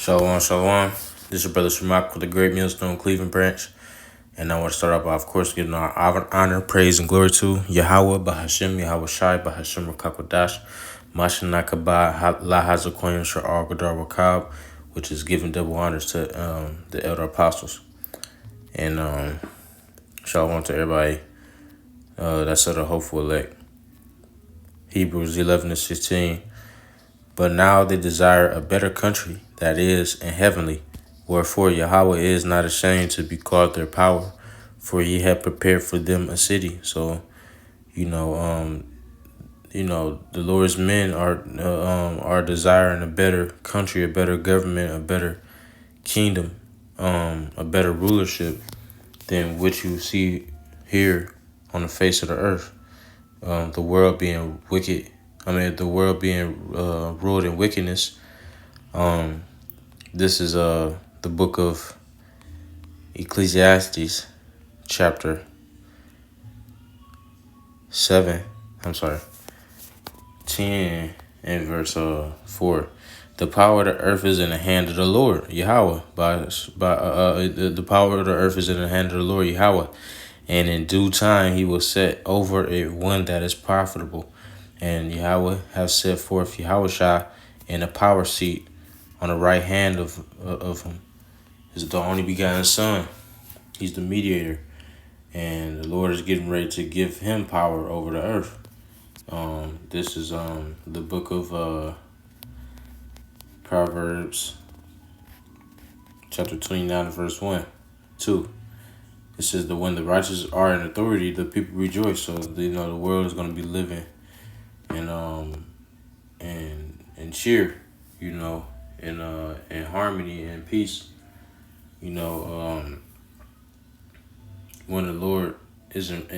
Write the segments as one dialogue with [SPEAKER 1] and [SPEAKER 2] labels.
[SPEAKER 1] Shalom, shalom. This is your brother Shamak with the Great Millstone Cleveland branch. And I want to start off by, of course, giving our honor, praise, and glory to Yahweh, Bahashem, Yahweh Shai, Bahashem, Rakakwadash, Mashanakaba, Lahazakoyim, Sha'ar, Gadar, Wakab, which is giving double honors to the elder apostles. And shalom to everybody that's of the hopeful elect. Hebrews 11:16. But now they desire a better country, that is, and heavenly. Wherefore Yahweh is not ashamed to be called their power, for he had prepared for them a city. So, the Lord's men are desiring a better country, a better government, a better kingdom, a better rulership than what you see here on the face of the earth. The world being wicked. The world being ruled in wickedness. This is the book of Ecclesiastes, chapter 10 and verse 4. The power of the earth is in the hand of the Lord, Yahweh. The power of the earth is in the hand of the Lord, Yahweh. And in due time he will set over it one that is profitable. And Yahweh has set forth Yahweh Shai in a power seat on the right hand of him. Is the only begotten Son. He's the mediator. And the Lord is getting ready to give him power over the earth. This is the book of Proverbs, chapter 29, verse 1, 2. It says that when the righteous are in authority, the people rejoice. So the world is going to be living and cheer, in harmony and peace. When the Lord isn't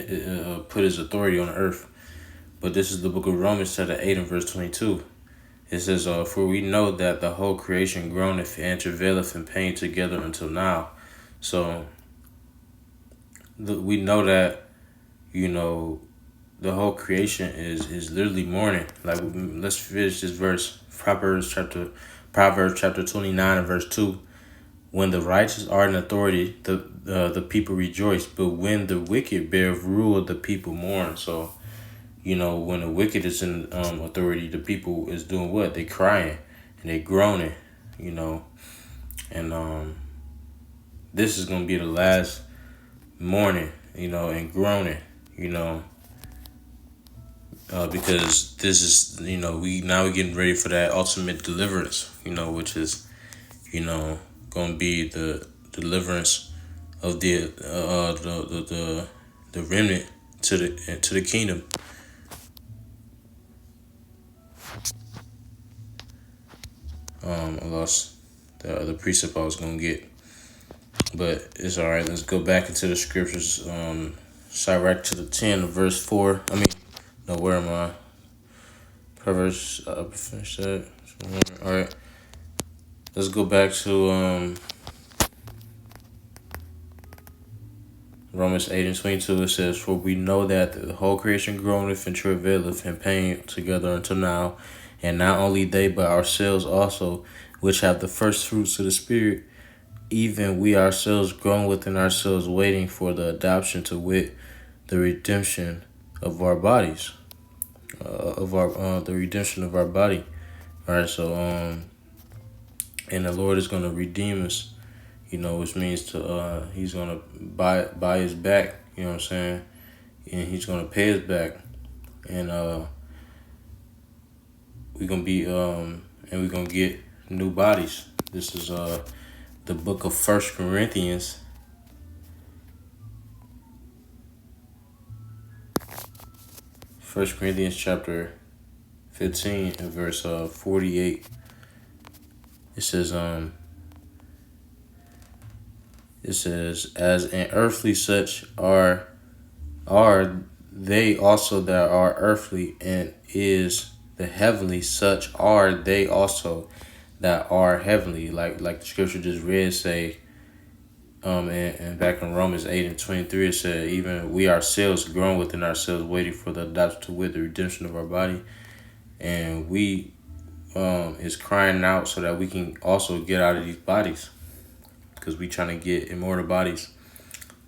[SPEAKER 1] put his authority on the earth. But this is the book of Romans, chapter 8 and verse 22. It says, for we know that the whole creation groaneth and travaileth in pain together until now. So we know that, the whole creation is literally mourning. Like, let's finish this verse. Proverbs chapter 29 and verse 2. When the righteous are in authority, the people rejoice. But when the wicked bear rule, the people mourn. So, when the wicked is in authority, the people is doing what? They crying and they groaning, And this is going to be the last mourning, and groaning, because this is, we're getting ready for that ultimate deliverance, which is, going to be the deliverance of the remnant to the kingdom. I lost the other precept I was gonna get, but it's all right. Let's go back into the scriptures. Sirach to the 10, verse 4. Where am I? Proverbs. Finish that. All right. Let's go back to Romans 8 and 22. It says, "For we know that the whole creation groaneth and travaileth in pain together until now, and not only they, but ourselves also, which have the first fruits of the Spirit, even we ourselves groan within ourselves, waiting for the adoption, to wit, the redemption of our bodies." The redemption of our body. All right, so and the Lord is going to redeem us, which means to he's going to buy us back, you know what I'm saying? And he's going to pay us back. And we're going to be and we're going to get new bodies. This is the book of 1 Corinthians. 1 Corinthians chapter 15 and verse 48. It says, as an earthly such are they also that are earthly, and is the heavenly such are they also that are heavenly. Like the scripture just read say, and back in Romans 8 and 23, it said, even we ourselves groan within ourselves, waiting for the adoption, to wit, the redemption of our body. And we is crying out so that we can also get out of these bodies, because we trying to get immortal bodies.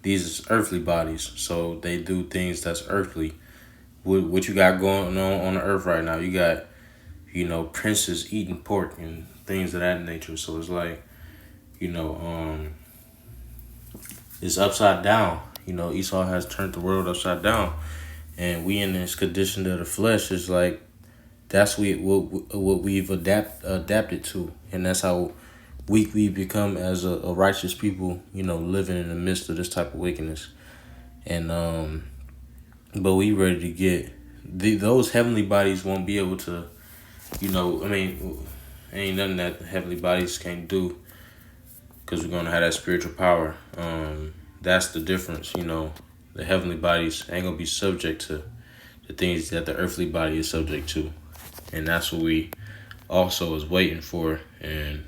[SPEAKER 1] These is earthly bodies, so they do things that's earthly. What you got going on the earth right now? You got, princes eating pork and things of that nature. So it's like, it's upside down. Esau has turned the world upside down, and we in this condition of the flesh is like that's what we've adapted to, and that's how weak we become as a righteous people. Living in the midst of this type of wickedness, and but we ready to get those heavenly bodies won't be able to, ain't nothing that heavenly bodies can't do, because we're gonna have that spiritual power. That's the difference. The heavenly bodies ain't gonna be subject to the things that the earthly body is subject to, and that's what we also is waiting for, and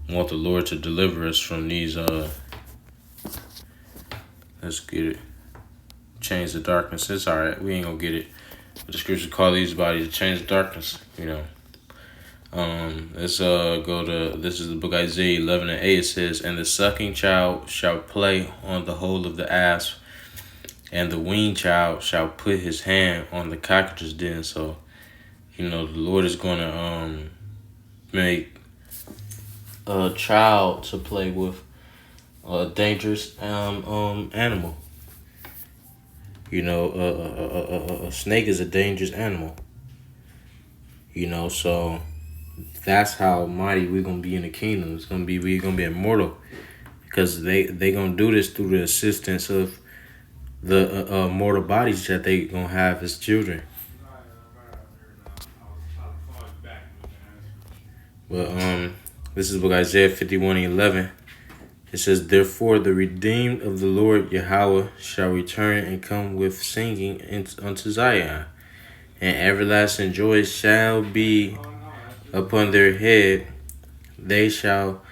[SPEAKER 1] want the Lord to deliver us from these. Let's get it. Change the darkness. It's all right. We ain't gonna get it. But the scriptures call these bodies to change the darkness. Let's go to, this is the book Isaiah 11:8. It says, "And the sucking child shall play on the hole of the asp, and the weaned child shall put his hand on the cockroach's den." So, the Lord is gonna make a child to play with a dangerous animal. A snake is a dangerous animal. So that's how mighty we're gonna be in the kingdom. We're gonna be immortal, because they gonna do this through the assistance of the mortal bodies that they gonna have as children. But this is book Isaiah 51:11. It says, "Therefore the redeemed of the Lord Yahweh shall return and come with singing unto Zion, and everlasting joy shall be upon their head. They shall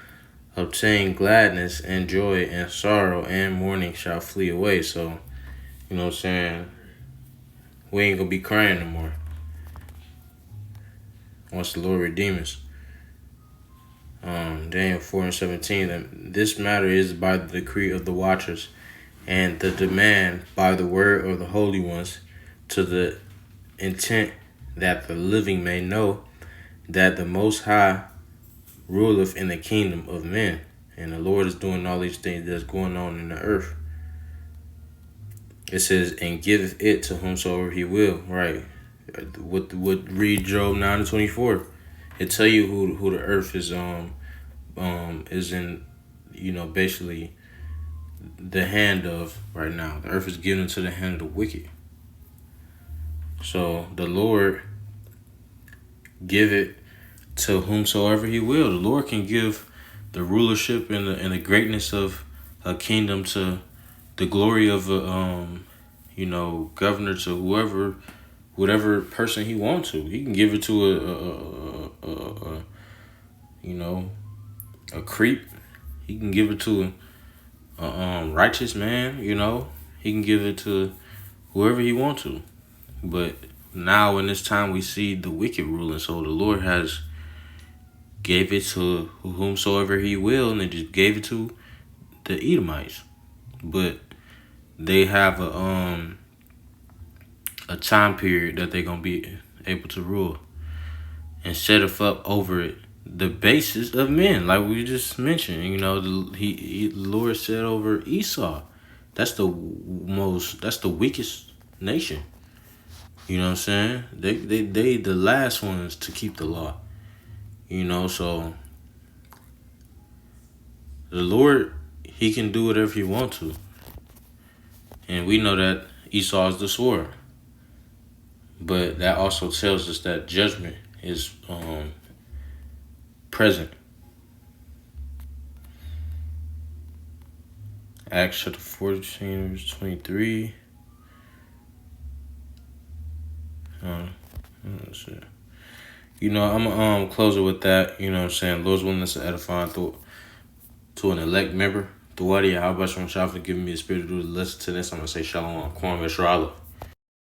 [SPEAKER 1] obtain gladness and joy, and sorrow and mourning shall flee away." So, what I'm saying? We ain't gonna be crying no more once the Lord redeem us. Daniel 4:17. "And this matter is by the decree of the watchers, and the demand by the word of the holy ones, to the intent that the living may know that the Most High ruleth in the kingdom of men." And the Lord is doing all these things that's going on in the earth. It says, "And giveth it to whomsoever he will." Right. What read Job 9:24. It tell you who the earth is in, basically the hand of right now. The earth is given into the hand of the wicked. So the Lord give it to whomsoever he will. The Lord can give the rulership and the greatness of a kingdom to the glory of a governor, to whatever person he wants to. He can give it to a creep. He can give it to a righteous man. He can give it to whoever he wants to. But now in this time we see the wicked ruling. So the Lord has gave it to whomsoever he will, and they just gave it to the Edomites. But they have a time period that they're gonna be able to rule and set up over it the basis of men, like we just mentioned. The Lord said over Esau, that's the weakest nation. You know what I'm saying? They the last ones to keep the law. So the Lord, he can do whatever he wants to. And we know that Esau is the sword. But that also tells us that judgment is present. Acts chapter 14, verse 23. Let's see. I'm gonna close it with that. You know what I'm saying? Lord's willing, us to edify to an elect member. Thawadi, how about you for giving me the spirit to do the lesson to this? I'm gonna say shalom. Kwame Sharala.